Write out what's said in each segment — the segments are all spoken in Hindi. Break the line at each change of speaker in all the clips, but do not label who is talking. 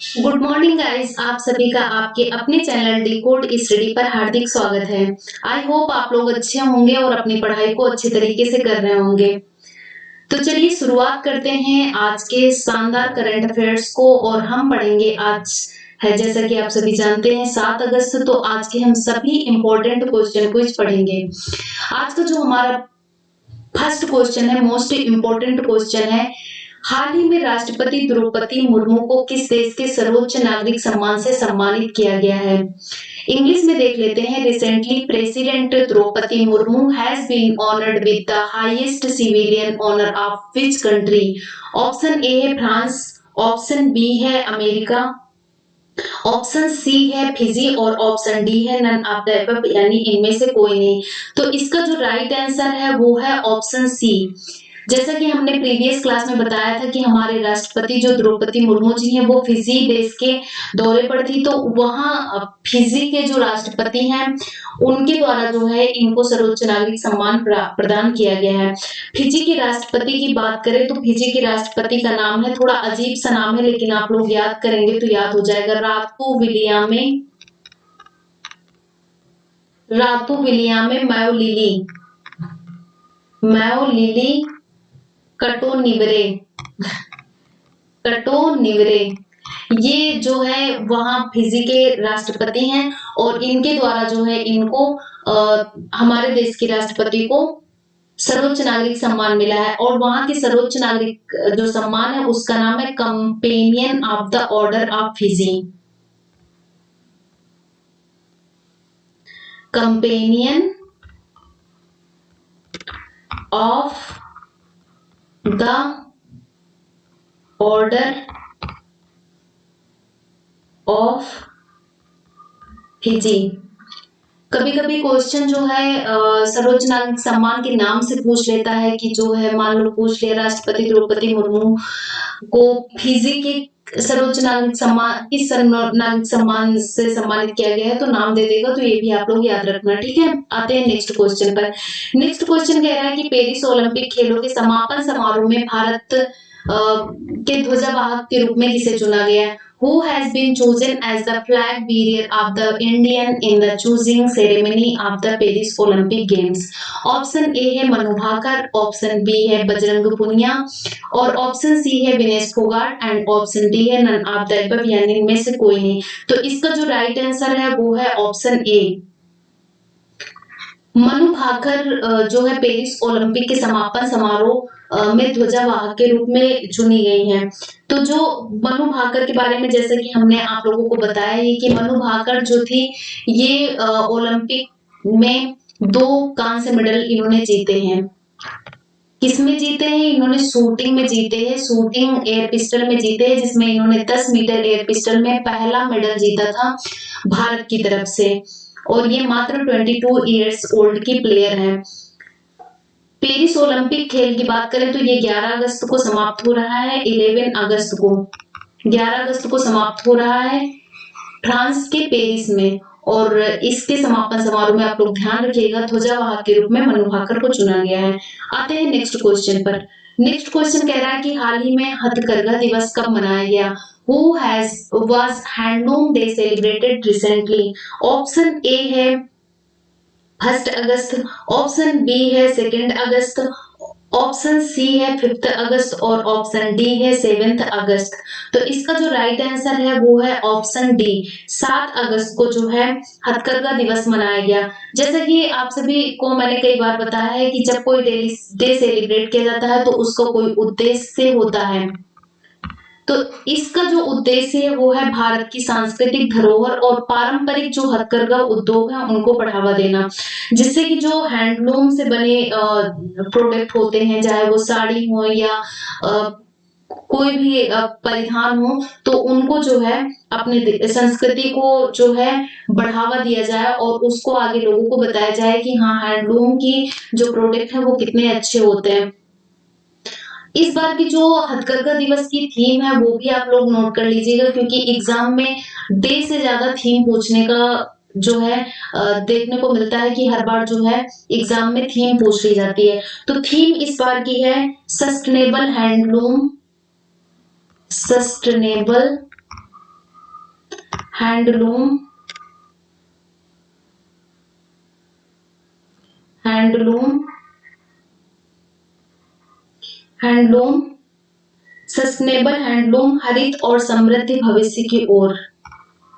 गुड मॉर्निंग गाइस, आप सभी का आपके अपने चैनल डिकोड स्टडी पर हार्दिक स्वागत है। आई होप आप लोग अच्छे होंगे और अपनी पढ़ाई को अच्छे तरीके से कर रहे होंगे। तो चलिए शुरुआत करते हैं आज के शानदार करंट अफेयर्स को। और हम पढ़ेंगे आज है, जैसा कि आप सभी जानते हैं, 7 अगस्त। तो आज के हम सभी इंपॉर्टेंट क्वेश्चन क्विज पढ़ेंगे। आज का जो हमारा फर्स्ट क्वेश्चन है, मोस्ट इंपॉर्टेंट क्वेश्चन है, हाल ही में राष्ट्रपति द्रौपदी मुर्मू को किस देश के सर्वोच्च नागरिक सम्मान से सम्मानित किया गया है? इंग्लिश में देख लेते हैं। Recently president Droupadi Murmu has been honoured with the highest civilian honour of which country? Option A है फ्रांस, ऑप्शन बी है अमेरिका, ऑप्शन सी है फिजी और ऑप्शन डी है नन ऑफ द अबव, यानी इनमें से कोई नहीं। तो इसका जो राइट आंसर है वो है ऑप्शन सी। जैसा कि हमने प्रीवियस क्लास में बताया था कि हमारे राष्ट्रपति जो द्रौपदी मुर्मू जी हैं वो फिजी देश के दौरे पर थी। तो वहां फिजी के जो राष्ट्रपति हैं उनके द्वारा जो है इनको सर्वोच्च नागरिक सम्मान प्रदान किया गया है। फिजी के राष्ट्रपति की बात करें तो फिजी के राष्ट्रपति का नाम है, थोड़ा अजीब सा नाम है, लेकिन आप लोग याद करेंगे तो याद हो जाएगा। रातू विलियामे मैओलिली कटोनिवरे। ये जो है वहां फिजी के राष्ट्रपति हैं और इनके द्वारा जो है इनको हमारे देश के राष्ट्रपति को सर्वोच्च नागरिक सम्मान मिला है। और वहां के सर्वोच्च नागरिक जो सम्मान है उसका नाम है companion of the order of Fiji. Companion of the order of Fiji. कभी कभी क्वेश्चन जो है सर्वोच्च नागरिक सम्मान के नाम से पूछ लेता है कि जो है मान लो पूछ लिया राष्ट्रपति द्रौपदी मुर्मू को फिजी के सर्वोच्च नागरिक सम्मान किस नागरिक सम्मान से सम्मानित किया गया है, तो नाम दे देगा। तो ये भी आप लोग याद रखना, ठीक है। आते हैं नेक्स्ट क्वेश्चन पर। नेक्स्ट क्वेश्चन कह रहा है कि पेरिस ओलंपिक खेलों के समापन समारोह में भारत के ध्वजावाहक के रूप में किसे चुना गया? Who has been chosen as the flag bearer of the Indian in the choosing ceremony of the Paris Olympic Games? Option A है मनु भाकर, ऑप्शन बी है बजरंग पुनिया और ऑप्शन सी है Vinesh Phogat and option D है नन ऑफ द अबव, यानी इनमें से कोई नहीं। तो इसका जो राइट आंसर है वो है ऑप्शन ए। मनु भाकर जो है पेरिस ओलंपिक के समापन समारोह में ध्वजावाहक के रूप में चुनी गई हैं। तो जो मनु भाकर के बारे में जैसे कि हमने आप लोगों को बताया है कि मनु भाकर जो थी ये ओलंपिक में 2 कांस्य मेडल इन्होंने जीते हैं। किसमें जीते हैं? इन्होंने शूटिंग में जीते हैं, शूटिंग एयर पिस्टल में जीते हैं, जिसमें इन्होंने 10 मीटर एयर पिस्टल में पहला मेडल जीता था भारत की तरफ से। और ये मात्र 22 इयर्स ओल्ड की प्लेयर है। पेरिस ओलंपिक खेल की बात करें तो ये 11 अगस्त को समाप्त हो रहा है। 11 अगस्त को समाप्त हो रहा है फ्रांस के पेरिस में। और इसके समापन समारोह में आप लोग ध्यान रखिएगा ध्वजावाहक के रूप में मनु भाकर को चुना गया है। आते हैं नेक्स्ट क्वेश्चन पर। नेक्स्ट क्वेश्चन कह रहा है कि हाल ही में हथकरघा दिवस कब मनाया गया? Who was handloom day celebrated recently? Option A है 1 अगस्त, ऑप्शन बी है 2 अगस्त, ऑप्शन सी है 5 अगस्त और ऑप्शन डी है 7 अगस्त। तो इसका जो राइट आंसर है वो है ऑप्शन डी। 7 अगस्त को जो है हथकरघा दिवस मनाया गया। जैसा कि आप सभी को मैंने कई बार बताया है कि जब कोई डे सेलिब्रेट किया जाता है तो उसका कोई उद्देश्य होता है। तो इसका जो उद्देश्य है वो है भारत की सांस्कृतिक धरोहर और पारंपरिक जो हथकरघा उद्योग है उनको बढ़ावा देना, जिससे कि जो हैंडलूम से बने प्रोडक्ट होते हैं, चाहे वो साड़ी हो या कोई भी परिधान हो, तो उनको जो है अपने संस्कृति को जो है बढ़ावा दिया जाए और उसको आगे लोगों को बताया जाए कि हाँ, हैंडलूम की जो प्रोडक्ट है वो कितने अच्छे होते हैं। इस बार की जो हथकरघा दिवस की थीम है वो भी आप लोग नोट कर लीजिएगा, क्योंकि एग्जाम में डे से ज्यादा थीम पूछने का जो है देखने को मिलता है कि हर बार जो है एग्जाम में थीम पूछ ली जाती है। तो थीम इस बार की है sustainable handloom, handloom, handloom, sustainable handloom, हरित और समृद्ध भविष्य की ओर,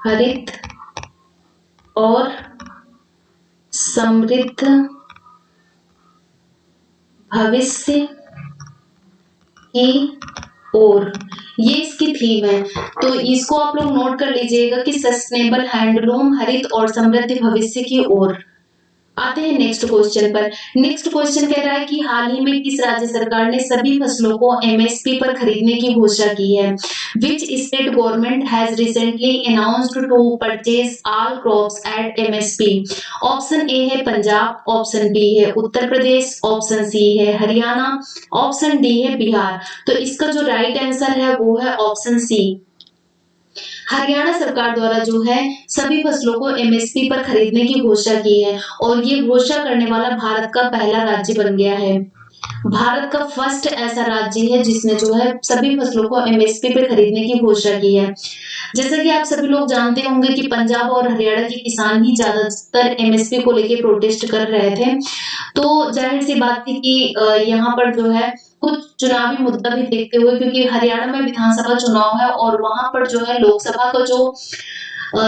हरित और समृद्ध भविष्य की ओर, ये इसकी थीम है। तो इसको आप लोग नोट कर लीजिएगा कि सस्टेनेबल हैंडलूम, हरित और समृद्ध भविष्य की ओर। आते हैं नेक्स्ट क्वेश्चन पर। नेक्स्ट क्वेश्चन कह रहा है कि हाल ही में किस राज्य सरकार ने सभी फसलों को एमएसपी पर खरीदने की घोषणा की है? Which state government has recently announced to purchase all crops at MSP? Option A है पंजाब, ऑप्शन बी है उत्तर प्रदेश, ऑप्शन सी है हरियाणा, ऑप्शन डी है बिहार। तो इसका जो राइट आंसर है वो है ऑप्शन सी। हरियाणा सरकार द्वारा जो है सभी फसलों को एमएसपी पर खरीदने की घोषणा की है और ये घोषणा करने वाला भारत का पहला राज्य बन गया है। भारत का फर्स्ट ऐसा राज्य है जिसने जो है सभी फसलों को एमएसपी पे खरीदने की घोषणा की है। जैसा कि आप सभी लोग जानते होंगे कि पंजाब और हरियाणा के किसान ही ज्यादातर एमएसपी को लेके प्रोटेस्ट कर रहे थे, तो जाहिर सी बात थी कि यहाँ पर जो है कुछ चुनावी मुद्दा भी देखते हुए, क्योंकि हरियाणा में विधानसभा चुनाव है और वहां पर जो है लोकसभा का जो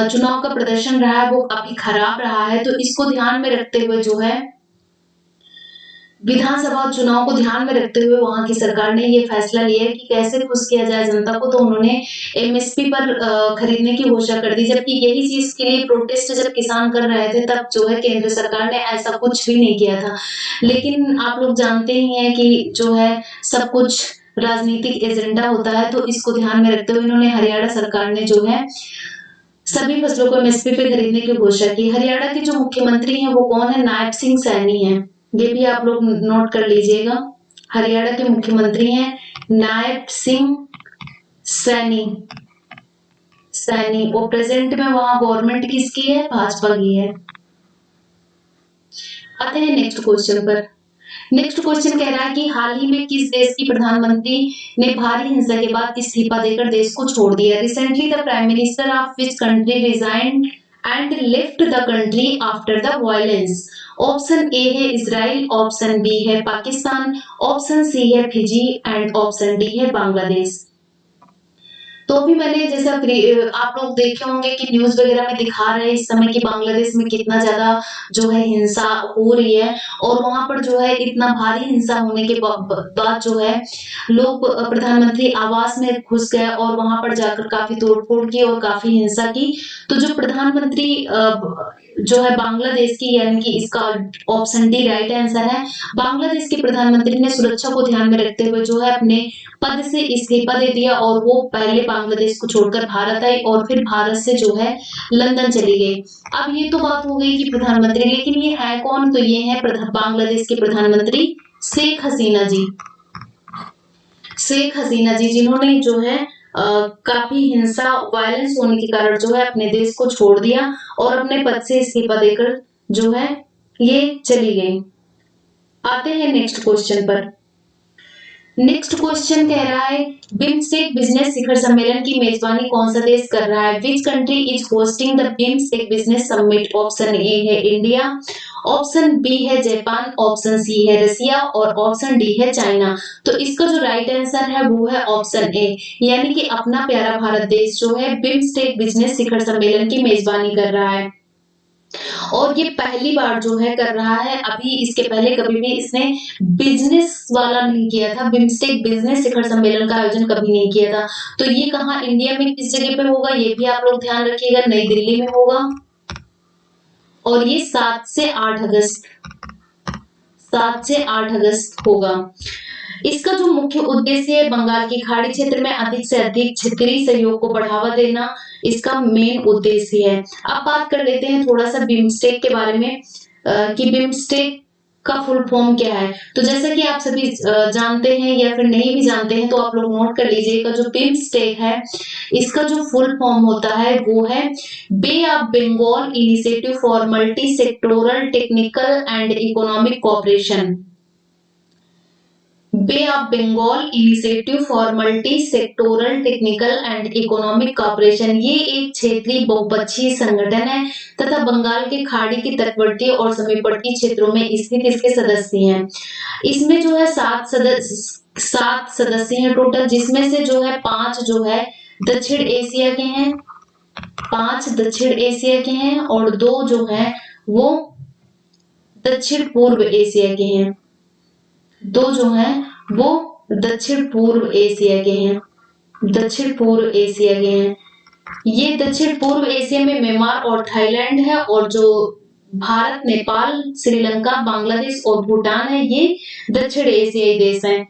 चुनाव का प्रदर्शन रहा है वो काफी खराब रहा है। तो इसको ध्यान में रखते हुए जो है विधानसभा चुनाव को ध्यान में रखते हुए वहां की सरकार ने ये फैसला लिया कि कैसे खुश किया जाए जनता को, तो उन्होंने एमएसपी पर खरीदने की घोषणा कर दी। जबकि यही चीज के लिए प्रोटेस्ट जब किसान कर रहे थे तब जो है केंद्र सरकार ने ऐसा कुछ भी नहीं किया था। लेकिन आप लोग जानते ही हैं कि जो है सब कुछ राजनीतिक एजेंडा होता है, तो इसको ध्यान में रखते हुए इन्होंने हरियाणा सरकार ने जो है सभी फसलों को एमएसपी पे खरीदने की घोषणा की। हरियाणा के जो मुख्यमंत्री हैं वो कौन है? नायब सिंह सैनी है, ये भी आप लोग नोट कर लीजिएगा। हरियाणा के मुख्यमंत्री हैं नायब सिंह सैनी, सैनी। और प्रेजेंट में वहां गवर्नमेंट किसकी है? भाजपा की है। आते हैं नेक्स्ट क्वेश्चन पर। नेक्स्ट क्वेश्चन कह रहा है कि हाल ही में किस देश की प्रधानमंत्री ने भारी हिंसा के बाद इस्तीफा देकर देश को छोड़ दिया? Recently the prime minister of which country resigned and left the country after the violence? Option A है इजराइल, ऑप्शन बी है पाकिस्तान, ऑप्शन सी है फिजी एंड ऑप्शन डी है बांग्लादेश। तो भी मैंने जैसा आप लोग देखे होंगे कि न्यूज वगैरह में दिखा रहे हैं इस समय कि बांग्लादेश में कितना ज्यादा जो है हिंसा हो रही है और वहां पर जो है इतना भारी हिंसा होने के बाद जो है लोग प्रधानमंत्री आवास में घुस गए और वहां पर जाकर काफी तोड़फोड़ की और काफी हिंसा की। तो जो प्रधानमंत्री जो है बांग्लादेश की, यानी कि इसका ऑप्शन डी राइट आंसर है। बांग्लादेश के प्रधानमंत्री ने सुरक्षा को ध्यान में रखते हुए जो है अपने पद से इस्तीफा दे दिया और वो पहले बांग्लादेश को छोड़कर भारत आई और फिर भारत से जो है लंदन चली गई। अब ये तो बात हो गई कि प्रधानमंत्री, लेकिन ये है कौन? तो ये है बांग्लादेश के प्रधानमंत्री शेख हसीना जी। शेख हसीना जी जिन्होंने जो है काफी हिंसा वायलेंस होने के कारण जो है अपने देश को छोड़ दिया और अपने पद से इस्तीफा देकर जो है ये चली गई। आते हैं नेक्स्ट क्वेश्चन पर। नेक्स्ट क्वेश्चन कह रहा है बिम्स्टेक बिजनेस शिखर सम्मेलन की मेजबानी कौन सा देश कर रहा है? Which country is hosting the BIMSTEC business summit? Option A है इंडिया, ऑप्शन बी है जापान, ऑप्शन सी है रसिया और ऑप्शन डी है चाइना। तो इसका जो राइट आंसर है वो है ऑप्शन ए, यानी कि अपना प्यारा भारत देश जो है बिम्स्टेक बिजनेस शिखर सम्मेलन की मेजबानी कर रहा है और ये पहली बार जो है कर रहा है। अभी इसके पहले कभी भी इसने बिजनेस वाला नहीं किया था, बिम्स्टेक बिजनेस शिखर सम्मेलन का आयोजन कभी नहीं किया था। तो ये कहाँ इंडिया में किस जगह पे होगा ये भी आप लोग ध्यान रखिएगा, नई दिल्ली में होगा और ये 7 से 8 अगस्त होगा। इसका जो मुख्य उद्देश्य है बंगाल की खाड़ी क्षेत्र में अधिक से अधिक क्षेत्रीय सहयोग को बढ़ावा देना, इसका मेन उद्देश्य है। अब बात कर लेते हैं थोड़ा सा बिम्स्टेक के बारे में कि बिम्स्टेक का फुल फॉर्म क्या है। तो जैसा कि आप सभी जानते हैं या फिर नहीं भी जानते हैं तो आप लोग नोट कर लीजिएगा, जो बिम्स्टेक है इसका जो फुल फॉर्म होता है वो है bay of Bengal initiative for multi sectoral technical and economic cooperation. Bay of Bengal initiative for multi sectoral technical and economic cooperation, ये एक क्षेत्रीय बहुपक्षीय संगठन है तथा बंगाल के खाड़ी के तटवर्ती और समीपवर्ती क्षेत्रों में स्थित इसके सदस्य हैं। इसमें जो है 7 सदस्य हैं टोटल, जिसमें से जो है 5 जो है दक्षिण एशिया के हैं, 5 दक्षिण एशिया के हैं और 2 जो है वो दक्षिण पूर्व एशिया के हैं, 2 जो है वो दक्षिण पूर्व एशिया के हैं, दक्षिण पूर्व एशिया के हैं। ये दक्षिण पूर्व एशिया में म्यांमार और थाईलैंड है, और जो भारत, नेपाल, श्रीलंका, बांग्लादेश और भूटान है, ये दक्षिण एशियाई देश हैं।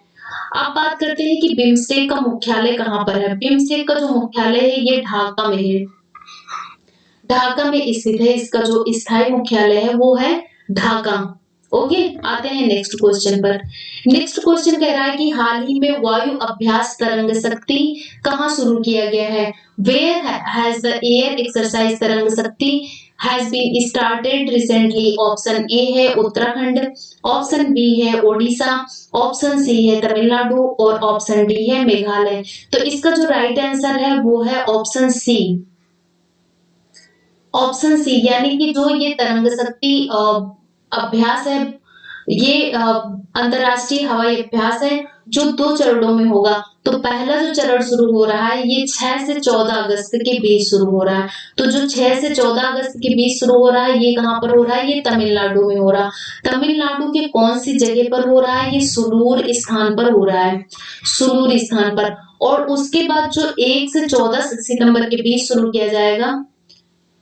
अब बात करते हैं कि बिम्स्टेक का मुख्यालय कहाँ पर है। बिम्स्टेक का जो मुख्यालय है ये ढाका में है, ढाका में स्थित है। इसका जो स्थायी मुख्यालय है वो है ढाका। ओके, आते हैं नेक्स्ट क्वेश्चन पर। नेक्स्ट क्वेश्चन कह रहा है कि हाल ही में वायु अभ्यास तरंग शक्ति कहाँ शुरू किया गया है। Where has the air exercise Tarang Shakti has been started recently. Option A है उत्तराखंड, ऑप्शन बी है ओडिशा, ऑप्शन सी है तमिलनाडु और ऑप्शन डी है मेघालय। तो इसका जो राइट आंसर है वो है ऑप्शन सी, ऑप्शन सी, यानी कि जो ये तरंग शक्ति अभ्यास है, ये अंतरराष्ट्रीय हवाई अभ्यास है जो 2 चरणों में होगा। तो पहला जो चरण शुरू हो रहा है ये 6 से 14 अगस्त के बीच शुरू हो रहा है। तो जो 6 से 14 अगस्त के बीच शुरू हो रहा है ये कहाँ पर हो रहा है, ये तमिलनाडु में हो रहा है। तमिलनाडु के कौन सी जगह पर हो रहा है, ये सुलूर स्थान पर हो रहा है, सुलूर स्थान पर। और उसके बाद जो 1 से 14 सितंबर के बीच शुरू किया जाएगा,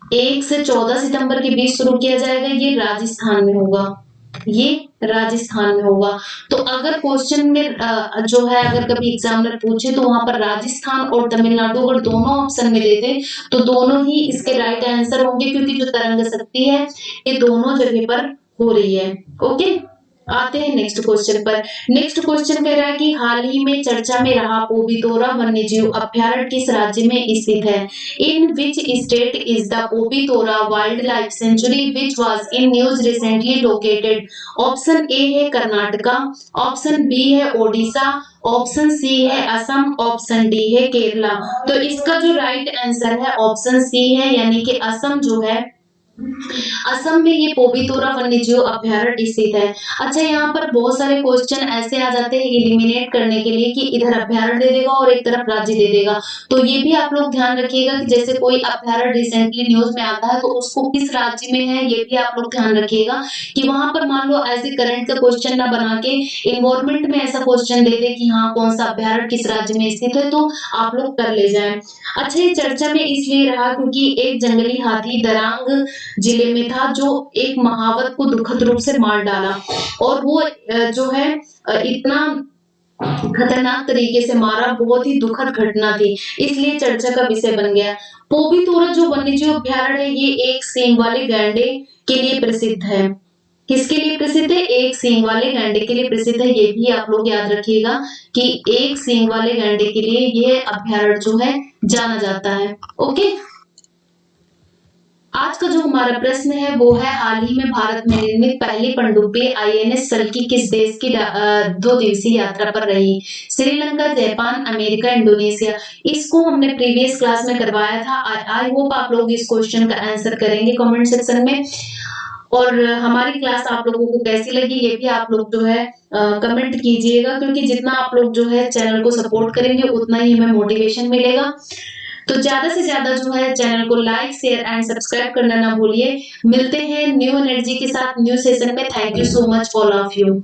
1 से 14 सितंबर के बीच शुरू किया जाएगा, ये राजस्थान में होगा, ये राजस्थान में होगा। तो अगर क्वेश्चन में जो है अगर कभी एग्जामिनर पूछे तो वहां पर राजस्थान और तमिलनाडु अगर दोनों ऑप्शन में देते तो दोनों ही इसके राइट आंसर होंगे, क्योंकि जो तरंग शक्ति है ये दोनों जगह पर हो रही है। ओके, आते हैं नेक्स्ट क्वेश्चन पर। नेक्स्ट क्वेश्चन कह रहा है कि हाल ही में चर्चा में रहा पोबीतोरा वन्यजीव अभ्यारण्य किस राज्य में स्थित है। In which state is the Pobitora wildlife sanctuary which was in news recently located. Option A है कर्नाटका, ऑप्शन बी है ओडिशा, ऑप्शन सी है असम, ऑप्शन डी है केरला। तो इसका जो राइट आंसर है ऑप्शन सी है, यानी कि असम जो है, असम में ये पोबीतोरा वन्यजीव अभ्यारण्य स्थित है। अच्छा, यहाँ पर बहुत सारे क्वेश्चन ऐसे आ जाते हैं एलिमिनेट करने के लिए कि इधर अभ्यारण्य दे देगा और एक तरफ राज्य दे देगा। तो ये भी आप लोग ध्यान रखिएगा कि जैसे कोई अभ्यारण्य रिसेंटली न्यूज में आता है तो उसको किस राज्य में है ये भी आप लोग ध्यान रखिएगा, कि वहां पर मान लो ऐसे करंट का क्वेश्चन ना बना के इन्वायरमेंट में ऐसा क्वेश्चन दे दे कि हाँ कौन सा अभ्यारण्य किस राज्य में स्थित है, तो आप लोग कर ले जाए। अच्छा, ये चर्चा में इसलिए रहा क्योंकि एक जंगली हाथी दरांग जिले में था जो एक महावत को दुखद रूप से मार डाला, और वो जो है इतना खतरनाक तरीके से मारा, बहुत ही दुखद घटना थी, इसलिए चर्चा का विषय बन गया। पोबीतोरा जो वन्यजीव अभ्यारण्य है ये एक सींग वाले गैंडे के लिए प्रसिद्ध है। किसके लिए प्रसिद्ध है, एक सींग वाले गैंडे के लिए प्रसिद्ध है। ये भी आप लोग याद रखिएगा कि एक सींग वाले गैंडे के लिए ये अभ्यारण्य जो है जाना जाता है। ओके, आज का जो हमारा प्रश्न है वो है हाल ही में भारत में निर्मित पहली पनडुब्बी आईएनएस सल्की किस देश की 2 दिवसीय यात्रा पर रही। Sri Lanka, Japan, America, Indonesia. इसको हमने प्रीवियस क्लास में करवाया था। आई होप आप लोग इस क्वेश्चन का आंसर करेंगे कमेंट सेक्शन में। और हमारी क्लास आप लोगों को कैसी लगी ये भी आप लोग जो है कमेंट कीजिएगा, क्योंकि जितना आप लोग जो है चैनल को सपोर्ट करेंगे उतना ही हमें मोटिवेशन मिलेगा। तो ज्यादा से ज्यादा जो है चैनल को लाइक, शेयर एंड सब्सक्राइब करना ना भूलिए। मिलते हैं न्यू एनर्जी के साथ न्यू सेशन में। Thank you so much all of you.